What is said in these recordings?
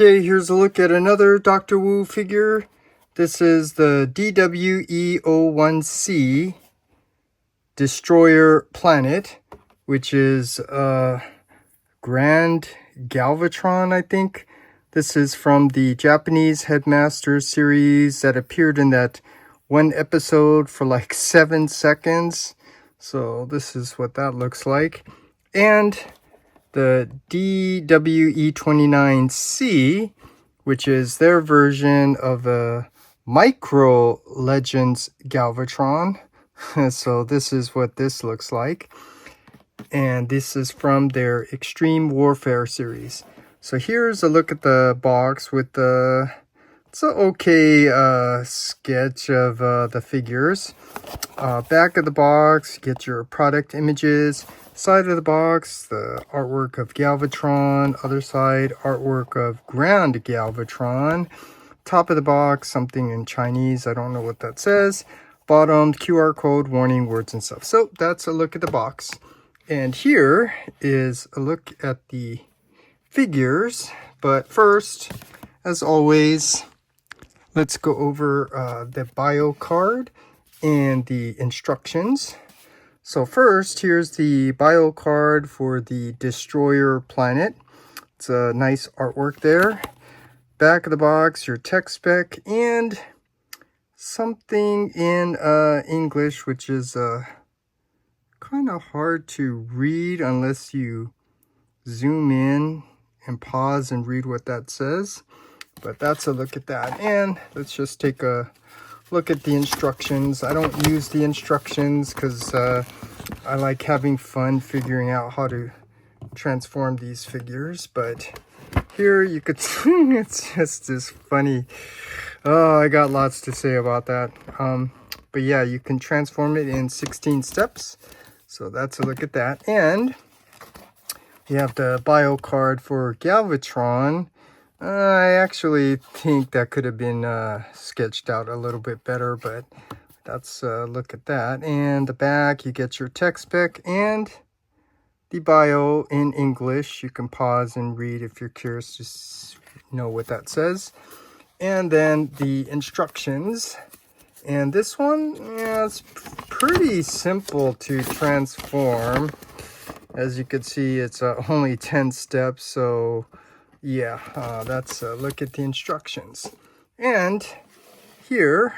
Okay, here's a look at another Doctor Wu figure. This is the DW-E29C Destroyer Planet, which is Grand Galvatron, I think. This is from the Japanese Headmaster series that appeared in that one episode for like 7 seconds. So this is what that looks like. And the DW-E29C, which is their version of the Micro Legends Galvatron. So this is what this looks like. And this is from their Extreme Warfare series. So here's a look at the box with the... It's an okay sketch of the figures. Back of the box, get your product images. Side of the box, the artwork of Galvatron. Other side, artwork of Grand Galvatron. Top of the box, something in Chinese. I don't know what that says. Bottom, QR code, warning, words and stuff. So that's a look at the box. And here is a look at the figures. But first, as always, let's go over the bio card and the instructions. So first, here's the bio card for the Destroyer Planet. It's a nice artwork there. Back of the box, your tech spec, and something in English, which is kind of hard to read unless you zoom in and pause and read what that says. But that's a look at that. And let's just take a look at the instructions. I don't use the instructions because I like having fun figuring out how to transform these figures. But here you could see it's just this funny. Oh, I got lots to say about that. But yeah, you can transform it in 16 steps. So that's a look at that. And you have the bio card for Galvatron. I actually think that could have been sketched out a little bit better, but that's a look at that. And the back, you get your tech spec and the bio in English. You can pause and read if you're curious to know what that says. And then the instructions. And this one, yeah, it's pretty simple to transform. As you can see, it's only 10 steps, so... yeah, that's a look at the instructions. And here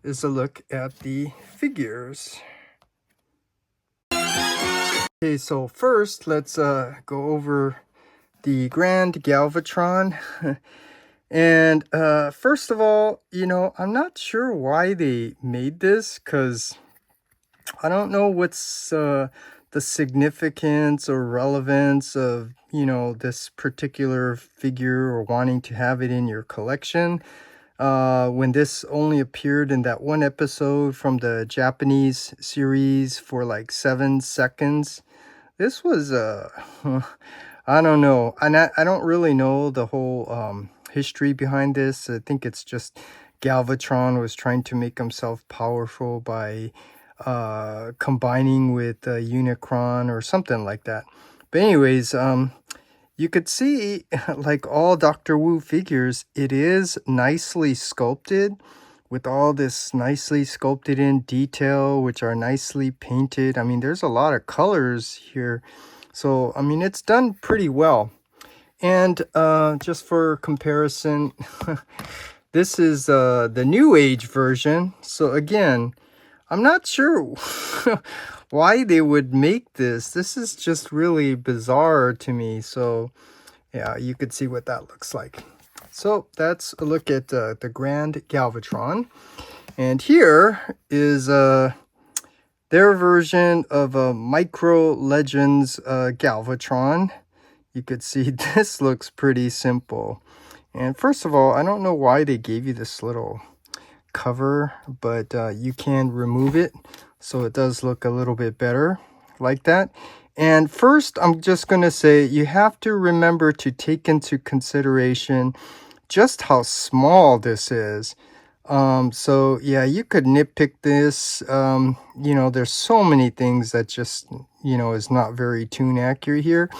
is a look at the figures. Okay, so first let's go over the Grand Galvatron. And first of all, you know, I'm not sure why they made this, because I don't know what's the significance or relevance of, you know, this particular figure or wanting to have it in your collection. When this only appeared in that one episode from the Japanese series for like 7 seconds. This was, I don't know. And I don't really know the whole history behind this. I think it's just Galvatron was trying to make himself powerful by combining with Unicron or something like that. But anyways, you could see, like all Dr. Wu figures, it is nicely sculpted with all this nicely sculpted in detail, which are nicely painted. I mean, there's a lot of colors here. So, I mean, it's done pretty well. And just for comparison, this is the New Age version. So again, I'm not sure why they would make this. This is just really bizarre to me. So yeah, you could see what that looks like. So that's a look at the Grand Galvatron. And here is their version of a Micro Legends Galvatron. You could see this looks pretty simple. And first of all, I don't know why they gave you this little cover, but you can remove it. So it does look a little bit better like that. And first, I'm just going to say you have to remember to take into consideration just how small this is. So yeah, you could nitpick this. You know, there's so many things that just, you know, is not very tune accurate here.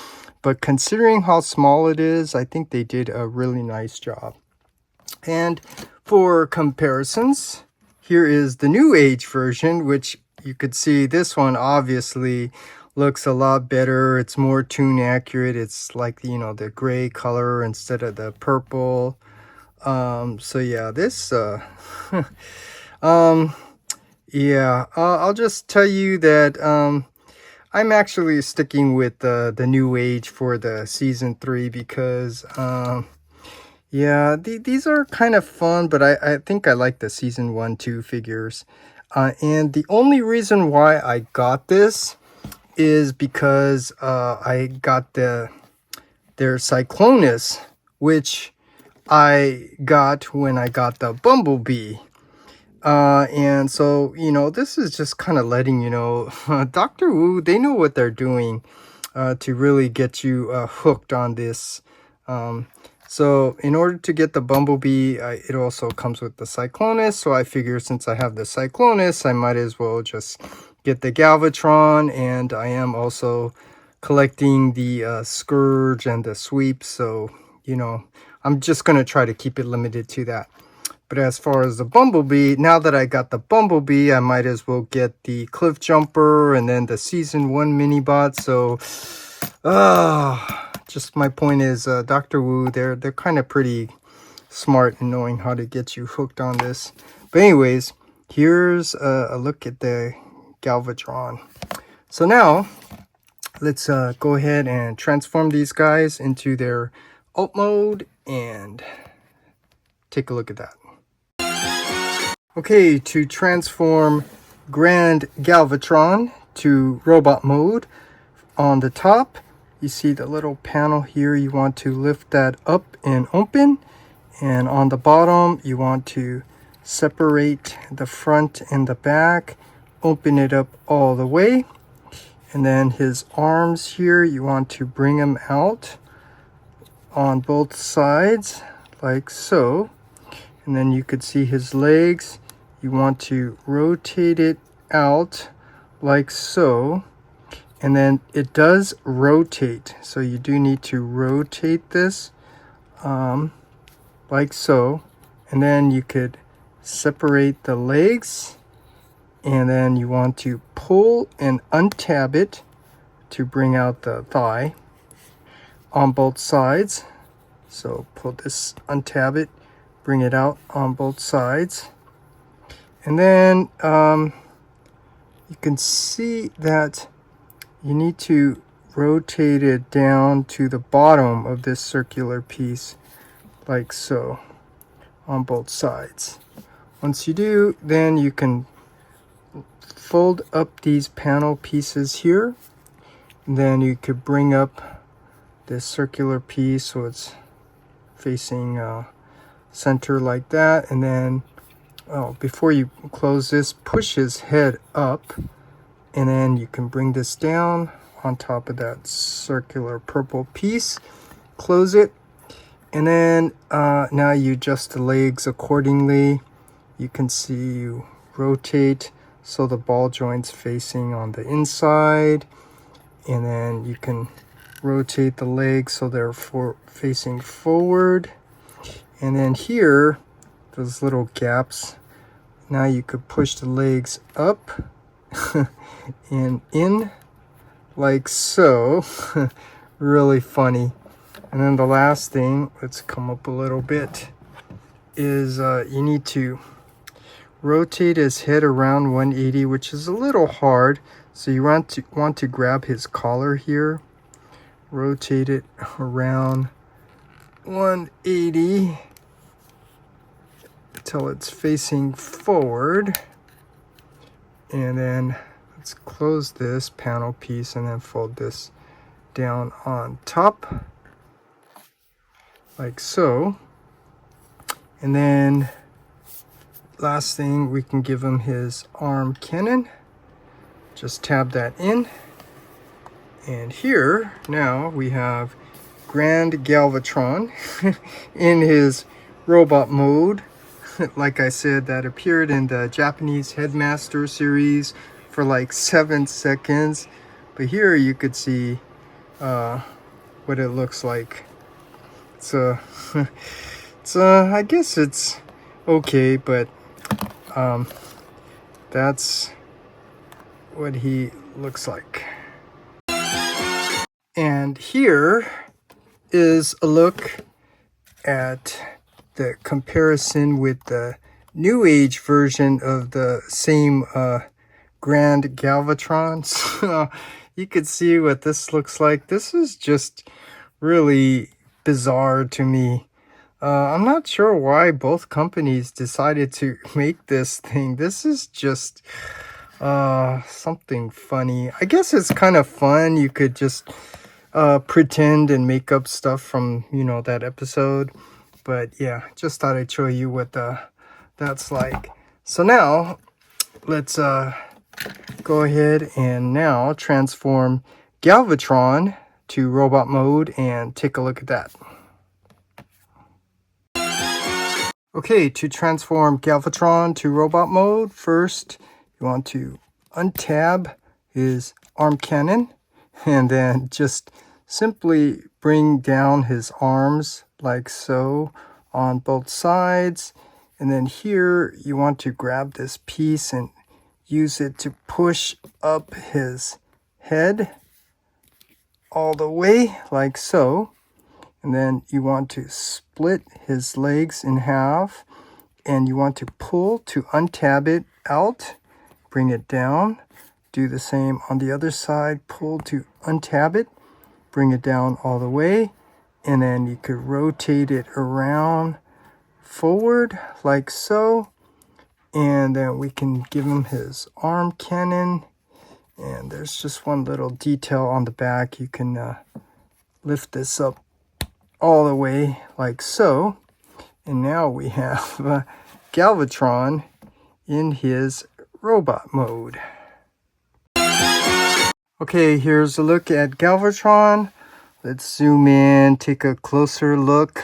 But considering how small it is, I think they did a really nice job. And for comparisons, here is the new age version, which you could see this one obviously looks a lot better. It's more tune accurate. It's like, you know, the gray color instead of the purple. So yeah, this yeah, I'll just tell you that I'm actually sticking with the new age for the season 3 because yeah, these are kind of fun, but I think I like the season 1 2 figures. And the only reason why I got this is because I got their Cyclonus, which I got when I got the Bumblebee. And so, you know, this is just kind of letting you know, Dr. Wu, they know what they're doing to really get you hooked on this. So in order to get the Bumblebee, it also comes with the Cyclonus. So I figure since I have the Cyclonus, I might as well just get the Galvatron. And I am also collecting the Scourge and the Sweep. So, you know, I'm just going to try to keep it limited to that. But as far as the Bumblebee, now that I got the Bumblebee, I might as well get the Cliff Jumper and then the Season 1 mini-bot. So, just my point is, Dr. Wu, they're kind of pretty smart in knowing how to get you hooked on this. But anyways, here's a look at the Galvatron. So now, let's go ahead and transform these guys into their alt mode and take a look at that. Okay, to transform Grand Galvatron to robot mode, on the top, you see the little panel here. You want to lift that up and open. And on the bottom, you want to separate the front and the back, open it up all the way. And then his arms here, you want to bring them out on both sides, like so. And then you could see his legs. You want to rotate it out like so. And then it does rotate. So you do need to rotate this like so. And then you could separate the legs. And then you want to pull and untab it to bring out the thigh on both sides. So pull this, untab it, bring it out on both sides. And then you can see that you need to rotate it down to the bottom of this circular piece, like so, on both sides. Once you do, then you can fold up these panel pieces here. And then you could bring up this circular piece so it's facing center like that. And then before you close this, push his head up, and then you can bring this down on top of that circular purple piece, close it, and then now you adjust the legs accordingly. You can see you rotate so the ball joint's facing on the inside, and then you can rotate the legs so they're facing forward. And then here, those little gaps, now you could push the legs up and in like so. Really funny. And then the last thing, let's come up a little bit, is you need to rotate his head around 180, which is a little hard. So you want to grab his collar here, rotate it around 180 until it's facing forward. And then let's close this panel piece and then fold this down on top like so. And then last thing, we can give him his arm cannon. Just tab that in. And here now we have Grand Galvatron in his robot mode. like I said, that appeared in the Japanese Headmaster series for like 7 seconds. But here you could see what it looks like. It's I guess it's okay, but that's what he looks like. And here is a look at the comparison with the New Age version of the same Grand Galvatron. So you could see what this looks like. This is just really bizarre to me. I'm not sure why both companies decided to make this thing. This is just something funny. I guess it's kind of fun. You could just pretend and make up stuff from, you know, that episode. But yeah, just thought I'd show you what that's like. So now let's go ahead and now transform Galvatron to robot mode and take a look at that. Okay, to transform Galvatron to robot mode, first you want to untab his arm cannon and then just simply bring down his arms like so on both sides. And then here you want to grab this piece and use it to push up his head all the way like so. And then you want to split his legs in half, and you want to pull to untab it out, bring it down. Do the same on the other side, pull to untab it, bring it down all the way, and then you could rotate it around forward like so. And then we can give him his arm cannon, and there's just one little detail on the back. You can lift this up all the way like so, and now we have Galvatron in his robot mode. Okay, here's a look at Galvatron. Let's zoom in, take a closer look.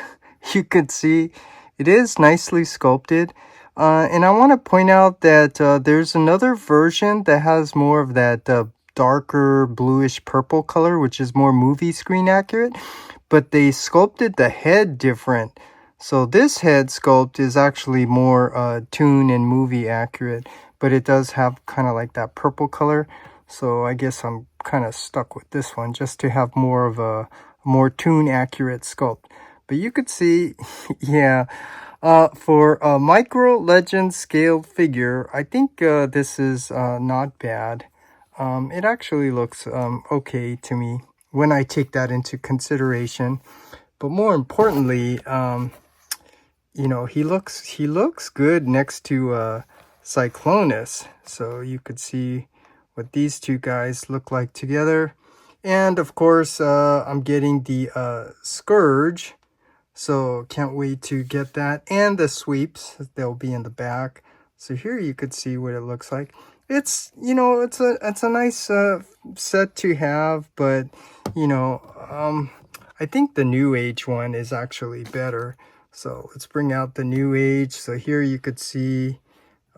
You can see it is nicely sculpted. And I want to point out that there's another version that has more of that darker bluish purple color, which is more movie screen accurate. But they sculpted the head different. So this head sculpt is actually more toon and movie accurate, but it does have kind of like that purple color. So I guess I'm kind of stuck with this one just to have more of a more toon accurate sculpt. But you could see, yeah, for a Micro Legends scaled figure, I think this is not bad. It actually looks okay to me when I take that into consideration. But more importantly, you know, he looks good next to Cyclonus. So you could see what these two guys look like together. And of course, I'm getting the Scourge. So can't wait to get that. And the sweeps, they'll be in the back. So here you could see what it looks like. It's, you know, it's a nice set to have, but you know, I think the New Age one is actually better. So let's bring out the New Age. So here you could see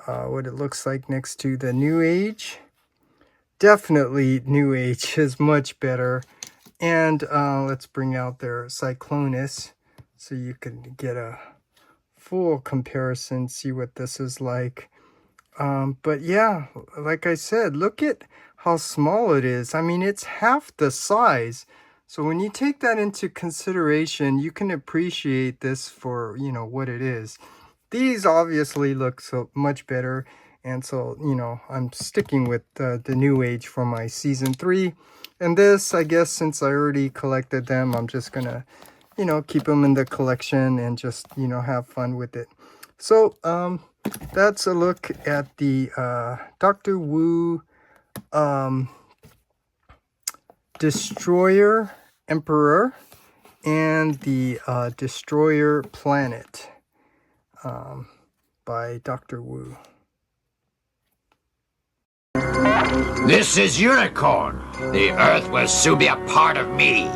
what it looks like next to the New Age. Definitely New Age is much better. And let's bring out their Cyclonus so you can get a full comparison, see what this is like. But yeah, like I said, look at how small it is. I mean, it's half the size. So when you take that into consideration, you can appreciate this for, you know, what it is. These obviously look so much better. And so, you know, I'm sticking with the New Age for my season 3. And this, I guess, since I already collected them, I'm just going to, you know, keep them in the collection and just, you know, have fun with it. So, that's a look at the Dr. Wu Destroyer Emperor and the Destroyer Planet by Dr. Wu. This is Unicorn. The Earth will soon be a part of me.